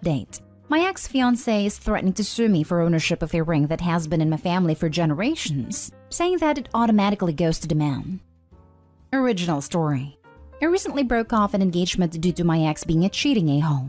update. My ex-fiancé is threatening to sue me for ownership of a ring that has been in my family for generations, saying that it automatically goes to the man. Original story. I recently broke off an engagement due to my ex being a cheating a-hole.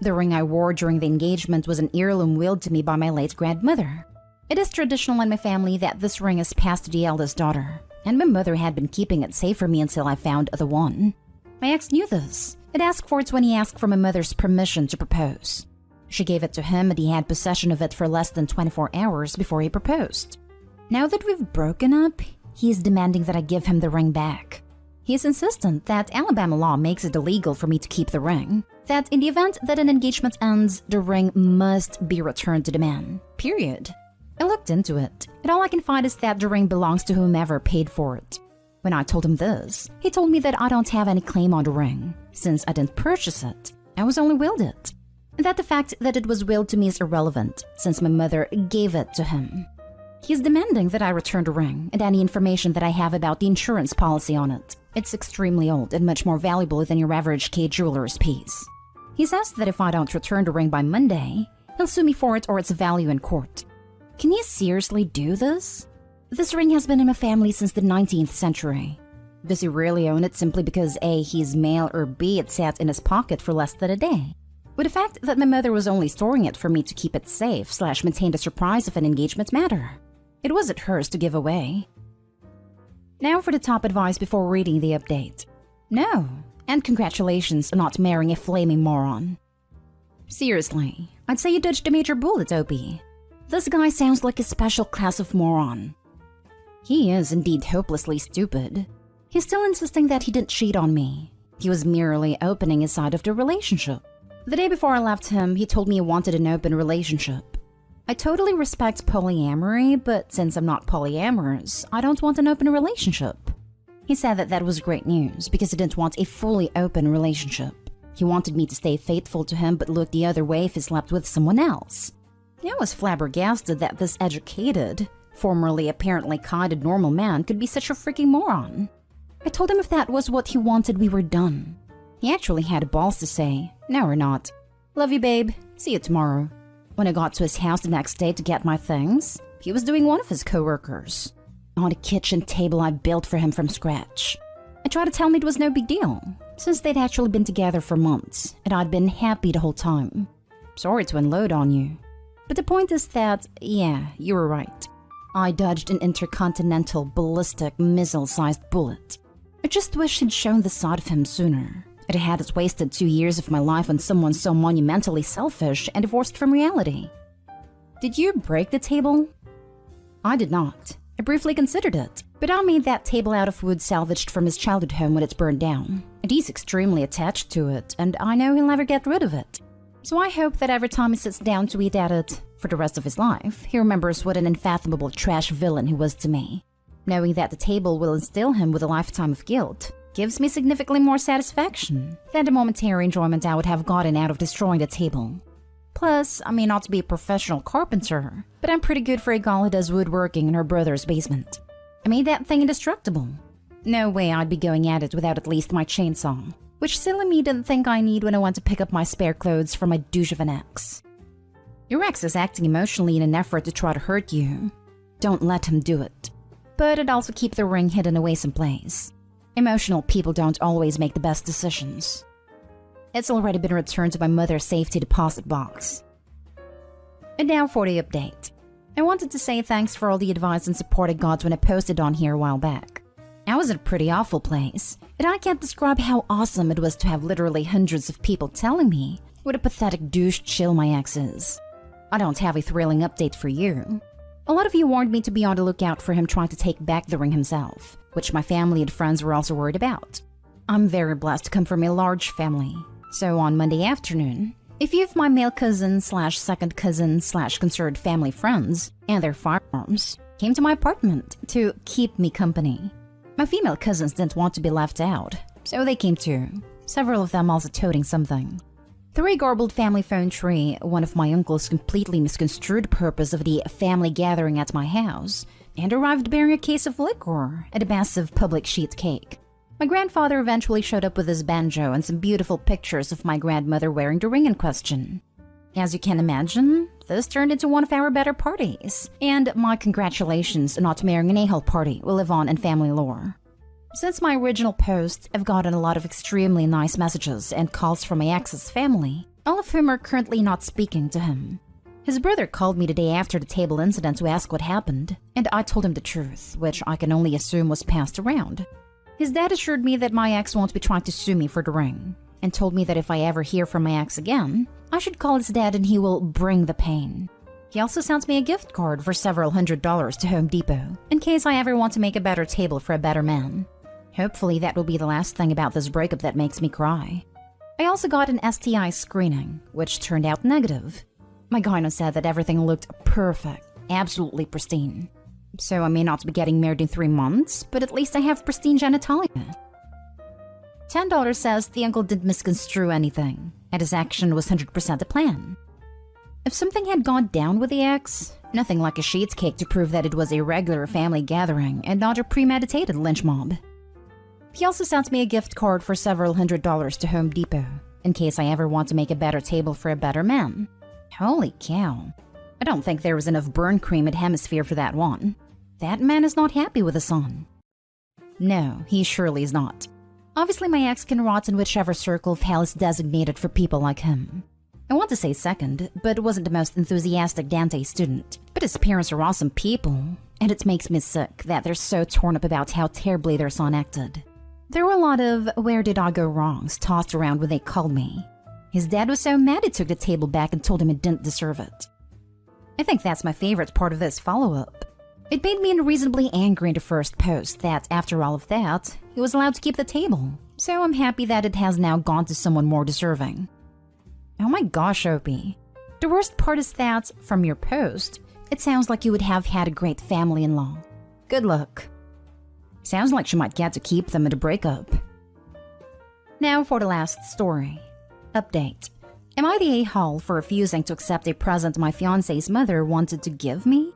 The ring I wore during the engagement was an heirloom willed to me by my late grandmother. It is traditional in my family that this ring is passed to the eldest daughter, and my mother had been keeping it safe for me until I found the one. My ex knew this. It asked for it when he asked for my mother's permission to propose. She gave it to him and he had possession of it for less than 24 hours before he proposed. Now that we've broken up, he is demanding that I give him the ring back. He is insistent that Alabama law makes it illegal for me to keep the ring, that in the event that an engagement ends, the ring must be returned to the man. Period. I looked into it, and all I can find is that the ring belongs to whomever paid for it. When I told him this, he told me that I don't have any claim on the ring, since I didn't purchase it. I was only willed it. And that the fact that it was willed to me is irrelevant, since my mother gave it to him. He is demanding that I return the ring and any information that I have about the insurance policy on it. It's extremely old and much more valuable than your average K-jeweler's piece. He says that if I don't return the ring by Monday, he'll sue me for it or its value in court. Can you seriously do this? This ring has been in my family since the 19th century. Does he really own it simply because A, he's male, or B, it sat in his pocket for less than a day? Would the fact that my mother was only storing it for me to keep it safe / maintain the surprise of an engagement matter? It wasn't hers to give away. Now for the top advice before reading the update. No, and congratulations on not marrying a flaming moron. Seriously, I'd say you dodged a major bullet, Opie. This guy sounds like a special class of moron. He is indeed hopelessly stupid. He's still insisting that he didn't cheat on me. He was merely opening his side of the relationship. The day before I left him, he told me he wanted an open relationship. I totally respect polyamory, but since I'm not polyamorous, I don't want an open relationship. He said that that was great news because he didn't want a fully open relationship. He wanted me to stay faithful to him but look the other way if he slept with someone else. I was flabbergasted that this educated, formerly apparently kind and normal man could be such a freaking moron. I told him if that was what he wanted, we were done. He actually had balls to say, "No, we're not. Love you, babe. See you tomorrow." When I got to his house the next day to get my things, he was doing one of his coworkers on a kitchen table I built for him from scratch. I tried to tell him it was no big deal, since they'd actually been together for months, and I'd been happy the whole time. Sorry to unload on you. But the point is that, yeah, you were right. I dodged an intercontinental ballistic missile-sized bullet. I just wish he'd shown the side of him sooner. It had wasted 2 years of my life on someone so monumentally selfish and divorced from reality. Did you break the table? I did not. I briefly considered it, but I made that table out of wood salvaged from his childhood home when it's burned down, and he's extremely attached to it, and I know he'll never get rid of it. So I hope that every time he sits down to eat at it, for the rest of his life, he remembers what an unfathomable trash villain he was to me. Knowing that the table will instill him with a lifetime of guilt gives me significantly more satisfaction than the momentary enjoyment I would have gotten out of destroying the table. Plus, I may not be a professional carpenter, but I'm pretty good for a girl who does woodworking in her brother's basement. I made that thing indestructible. No way I'd be going at it without at least my chainsaw, which silly me didn't think I need when I went to pick up my spare clothes from my douche of an ex. Your ex is acting emotionally in an effort to try to hurt you. Don't let him do it. But I'd also keep the ring hidden away someplace. Emotional people don't always make the best decisions. It's already been returned to my mother's safety deposit box. And now for the update. I wanted to say thanks for all the advice and support I got when I posted on here a while back. I was in a pretty awful place, and I can't describe how awesome it was to have literally hundreds of people telling me what a pathetic douche chill my ex is. I don't have a thrilling update for you. A lot of you warned me to be on the lookout for him trying to take back the ring himself, which my family and friends were also worried about. I'm very blessed to come from a large family, so on Monday afternoon, a few of my male cousins / second cousins / concerned family friends and their firearms came to my apartment to keep me company. My female cousins didn't want to be left out, so they came too, several of them also toting something. Through a garbled family phone tree, one of my uncles completely misconstrued the purpose of the family gathering at my house and arrived bearing a case of liquor and a massive public sheet cake. My grandfather eventually showed up with his banjo and some beautiful pictures of my grandmother wearing the ring in question. As you can imagine, this turned into one of our better parties, and my congratulations on not marrying an a-hole party will live on in family lore. Since my original post, I've gotten a lot of extremely nice messages and calls from my ex's family, all of whom are currently not speaking to him. His brother called me the day after the table incident to ask what happened, and I told him the truth, which I can only assume was passed around. His dad assured me that my ex won't be trying to sue me for the ring, and told me that if I ever hear from my ex again, I should call his dad and he will bring the pain. He also sent me a gift card for several $100s to Home Depot, in case I ever want to make a better table for a better man. Hopefully that will be the last thing about this breakup that makes me cry. I also got an STI screening, which turned out negative. My gyno said that everything looked perfect, absolutely pristine. So I may not be getting married in 3 months, but at least I have pristine genitalia. $10 says the uncle didn't misconstrue anything, and his action was 100% a plan. If something had gone down with the ex, nothing like a sheets cake to prove that it was a regular family gathering and not a premeditated lynch mob. He also sent me a gift card for several $100s to Home Depot, in case I ever want to make a better table for a better man. Holy cow. I don't think there was enough burn cream at Hemisphere for that one. That man is not happy with his son. No, he surely is not. Obviously my ex can rot in whichever circle of hell is designated for people like him. I want to say second, but wasn't the most enthusiastic Dante student. But his parents are awesome people, and it makes me sick that they're so torn up about how terribly their son acted. There were a lot of "where did I go wrongs" tossed around when they called me. His dad was so mad he took the table back and told him he didn't deserve it. I think that's my favorite part of this follow-up. It made me unreasonably angry in the first post that after all of that, he was allowed to keep the table, so I'm happy that it has now gone to someone more deserving. Oh my gosh, Opie. The worst part is that, from your post, it sounds like you would have had a great family-in-law. Good luck. Sounds like she might get to keep them at a breakup. Now for the last story. Update. Am I the a-hole for refusing to accept a present my fiancé's mother wanted to give me?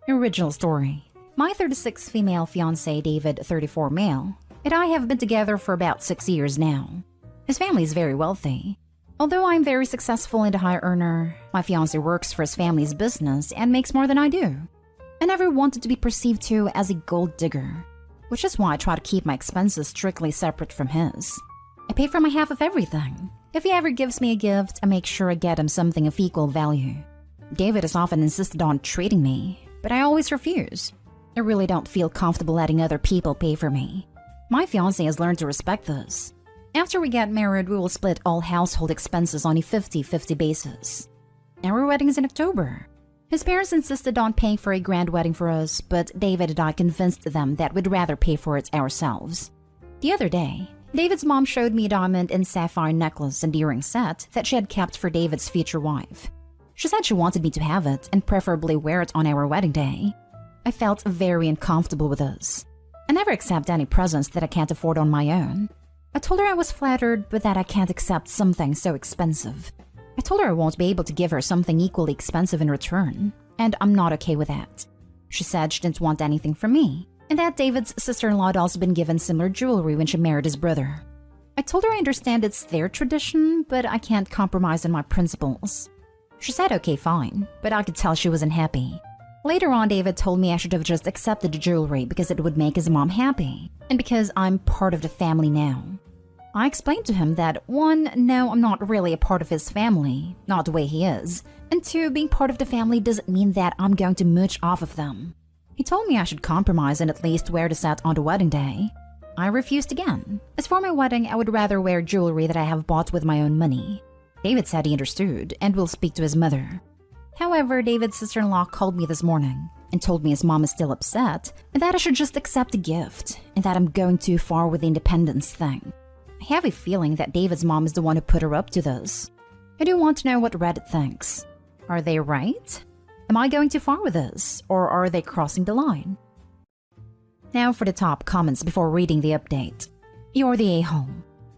Original story. My 36 female fiancé, David, 34 male, and I have been together for about 6 years now. His family is very wealthy. Although I'm very successful and a high earner, my fiancé works for his family's business and makes more than I do. I never wanted to be perceived to as a gold digger, which is why I try to keep my expenses strictly separate from his. I pay for my half of everything. If he ever gives me a gift, I make sure I get him something of equal value. David has often insisted on treating me, but I always refuse. I really don't feel comfortable letting other people pay for me. My fiancé has learned to respect this. After we get married, we will split all household expenses on a 50-50 basis. Our wedding is in October. His parents insisted on paying for a grand wedding for us, but David and I convinced them that we'd rather pay for it ourselves. The other day, David's mom showed me a diamond and sapphire necklace and earring set that she had kept for David's future wife. She said she wanted me to have it and preferably wear it on our wedding day. I felt very uncomfortable with this. I never accept any presents that I can't afford on my own. I told her I was flattered, but that I can't accept something so expensive. I told her I won't be able to give her something equally expensive in return, and I'm not okay with that. She said she didn't want anything from me, and that David's sister-in-law had also been given similar jewelry when she married his brother. I told her I understand it's their tradition, but I can't compromise on my principles. She said okay, fine, but I could tell she wasn't happy. Later on, David told me I should have just accepted the jewelry because it would make his mom happy, and because I'm part of the family now. I explained to him that 1, no, I'm not really a part of his family, not the way he is, and 2, being part of the family doesn't mean that I'm going to mooch off of them. He told me I should compromise and at least wear the set on the wedding day. I refused again. As for my wedding, I would rather wear jewelry that I have bought with my own money. David said he understood and will speak to his mother. However, David's sister-in-law called me this morning and told me his mom is still upset and that I should just accept the gift and that I'm going too far with the independence thing. I have a feeling that David's mom is the one who put her up to this. I do want to know what Reddit thinks. Are they right? Am I going too far with this, or are they crossing the line? Now for the top comments before reading the update. You're the a-hole.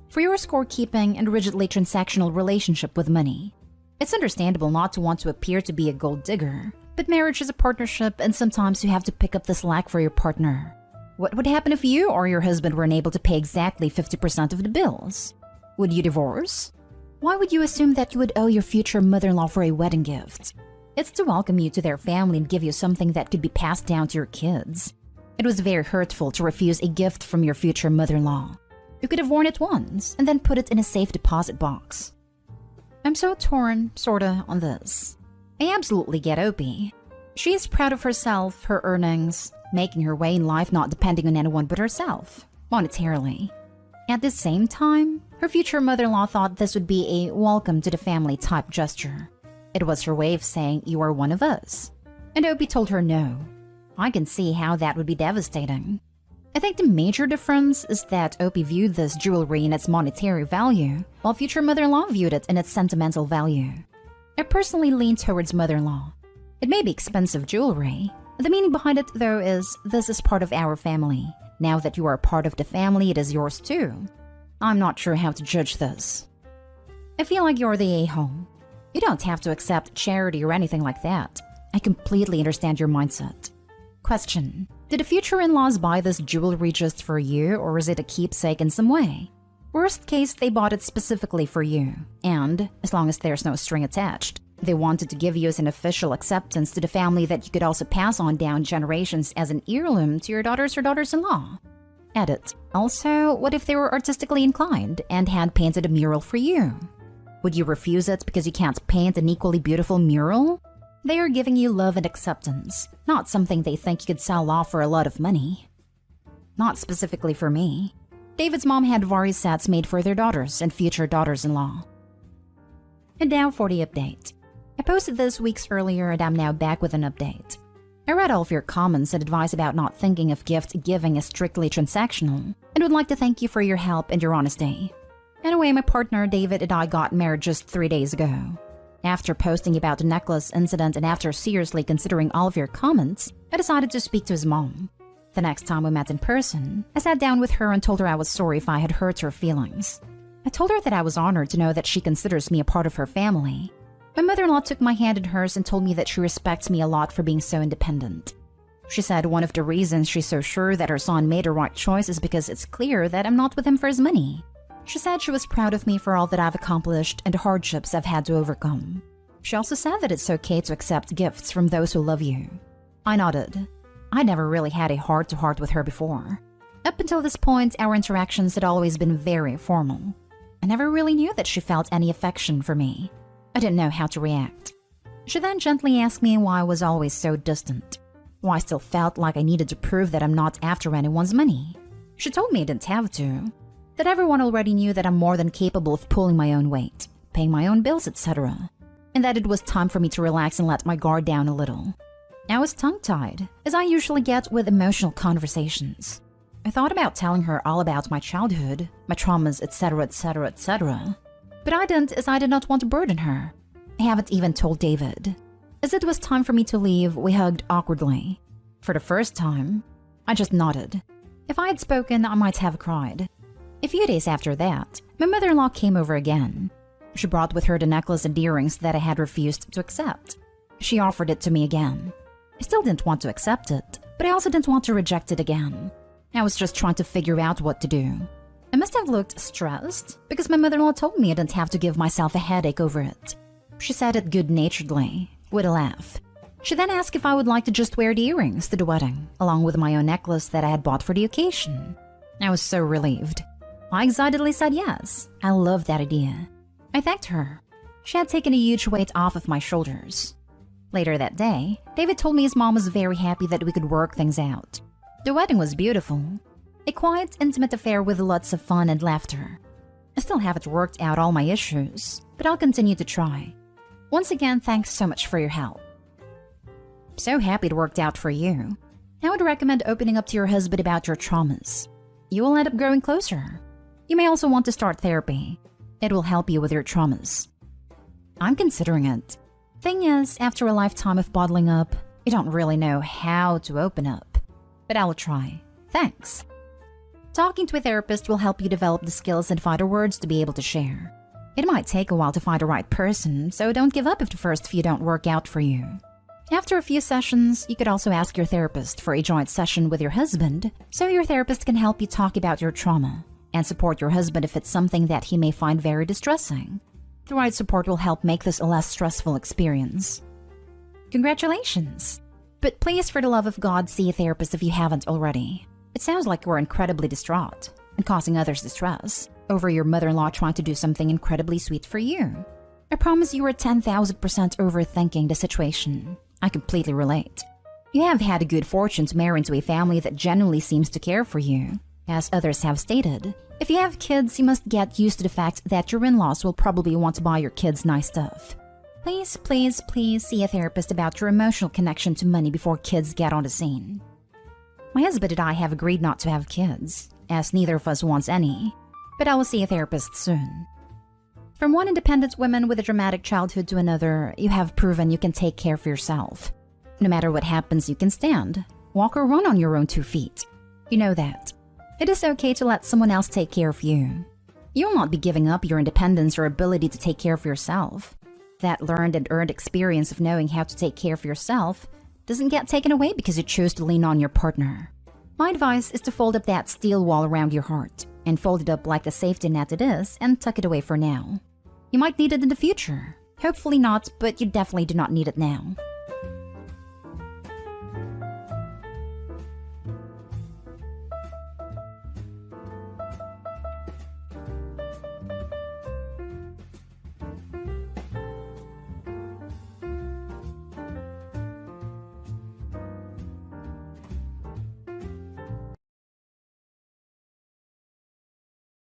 For your scorekeeping and rigidly transactional relationship with money. It's understandable not to want to appear to be a gold digger, but marriage is a partnership and sometimes you have to pick up the slack for your partner. What would happen if you or your husband were unable to pay exactly 50% of the bills? Would you divorce? Why would you assume that you would owe your future mother-in-law for a wedding gift? It's to welcome you to their family and give you something that could be passed down to your kids. It was very hurtful to refuse a gift from your future mother-in-law. You could have worn it once and then put it in a safe deposit box. I'm so torn, sorta, on this. I absolutely get Opie. She is proud of herself, her earnings, making her way in life not depending on anyone but herself, monetarily. At the same time, her future mother-in-law thought this would be a welcome to the family type gesture. It was her way of saying, you are one of us. And Opie told her no. I can see how that would be devastating. I think the major difference is that Opie viewed this jewelry in its monetary value, while future mother-in-law viewed it in its sentimental value. I personally lean towards mother-in-law. It may be expensive jewelry. The meaning behind it, though, is this is part of our family. Now that you are a part of the family, it is yours too. I'm not sure how to judge this. I feel like you're the a-hole. You don't have to accept charity or anything like that. I completely understand your mindset. Question: did the future in-laws buy this jewelry just for you, or is it a keepsake in some way? Worst case, they bought it specifically for you, and, as long as there's no string attached, they wanted to give you as an official acceptance to the family that you could also pass on down generations as an heirloom to your daughters or daughters-in-law. Edit. Also, what if they were artistically inclined and had painted a mural for you? Would you refuse it because you can't paint an equally beautiful mural? They are giving you love and acceptance, not something they think you could sell off for a lot of money. Not specifically for me. David's mom had various sets made for their daughters and future daughters-in-law. And now for the update. I posted this weeks earlier and I'm now back with an update. I read all of your comments and advice about not thinking of gift giving as strictly transactional, and would like to thank you for your help and your honesty. Anyway, my partner David and I got married just 3 days ago. After posting about the necklace incident and after seriously considering all of your comments, I decided to speak to his mom. The next time we met in person, I sat down with her and told her I was sorry if I had hurt her feelings. I told her that I was honored to know that she considers me a part of her family. My mother-in-law took my hand in hers and told me that she respects me a lot for being so independent. She said one of the reasons she's so sure that her son made the right choice is because it's clear that I'm not with him for his money. She said she was proud of me for all that I've accomplished and the hardships I've had to overcome. She also said that it's okay to accept gifts from those who love you. I nodded. I never really had a heart-to-heart with her before. Up until this point, our interactions had always been very formal. I never really knew that she felt any affection for me. I didn't know how to react. She then gently asked me why I was always so distant. Why I still felt like I needed to prove that I'm not after anyone's money. She told me I didn't have to. That everyone already knew that I'm more than capable of pulling my own weight, paying my own bills, etc. And that it was time for me to relax and let my guard down a little. I was tongue-tied, as I usually get with emotional conversations. I thought about telling her all about my childhood, my traumas, etc, etc, etc. But I didn't, as I did not want to burden her. I haven't even told David. As it was time for me to leave, we hugged awkwardly. For the first time, I just nodded. If I had spoken, I might have cried. A few days after that, my mother-in-law came over again. She brought with her the necklace and earrings that I had refused to accept. She offered it to me again. I still didn't want to accept it, but I also didn't want to reject it again. I was just trying to figure out what to do. I must have looked stressed, because my mother-in-law told me I didn't have to give myself a headache over it. She said it good-naturedly, with a laugh. She then asked if I would like to just wear the earrings to the wedding, along with my own necklace that I had bought for the occasion. I was so relieved. I excitedly said yes. I loved that idea. I thanked her. She had taken a huge weight off of my shoulders. Later that day, David told me his mom was very happy that we could work things out. The wedding was beautiful. A quiet, intimate affair with lots of fun and laughter. I still haven't worked out all my issues, but I'll continue to try. Once again, thanks so much for your help. So happy it worked out for you. I would recommend opening up to your husband about your traumas. You will end up growing closer. You may also want to start therapy. It will help you with your traumas. I'm considering it. Thing is, after a lifetime of bottling up, you don't really know how to open up. But I will try. Thanks. Talking to a therapist will help you develop the skills and find the words to be able to share. It might take a while to find the right person, so don't give up if the first few don't work out for you. After a few sessions, you could also ask your therapist for a joint session with your husband, so your therapist can help you talk about your trauma and support your husband if it's something that he may find very distressing. The right support will help make this a less stressful experience. Congratulations! But please, for the love of God, see a therapist if you haven't already. It sounds like you're incredibly distraught and causing others distress over your mother-in-law trying to do something incredibly sweet for you. I promise you are 10,000% overthinking the situation. I completely relate. You have had a good fortune to marry into a family that genuinely seems to care for you. As others have stated, if you have kids, you must get used to the fact that your in-laws will probably want to buy your kids nice stuff. Please, please, please see a therapist about your emotional connection to money before kids get on the scene. My husband and I have agreed not to have kids, as neither of us wants any, but I will see a therapist soon. From one independent woman with a dramatic childhood to another, you have proven you can take care of yourself. No matter what happens, you can stand, walk or run on your own 2 feet. You know that. It is okay to let someone else take care of you. You will not be giving up your independence or ability to take care of yourself. That learned and earned experience of knowing how to take care of yourself doesn't get taken away because you choose to lean on your partner. My advice is to fold up that steel wall around your heart and fold it up like the safety net it is and tuck it away for now. You might need it in the future. Hopefully not, but you definitely do not need it now.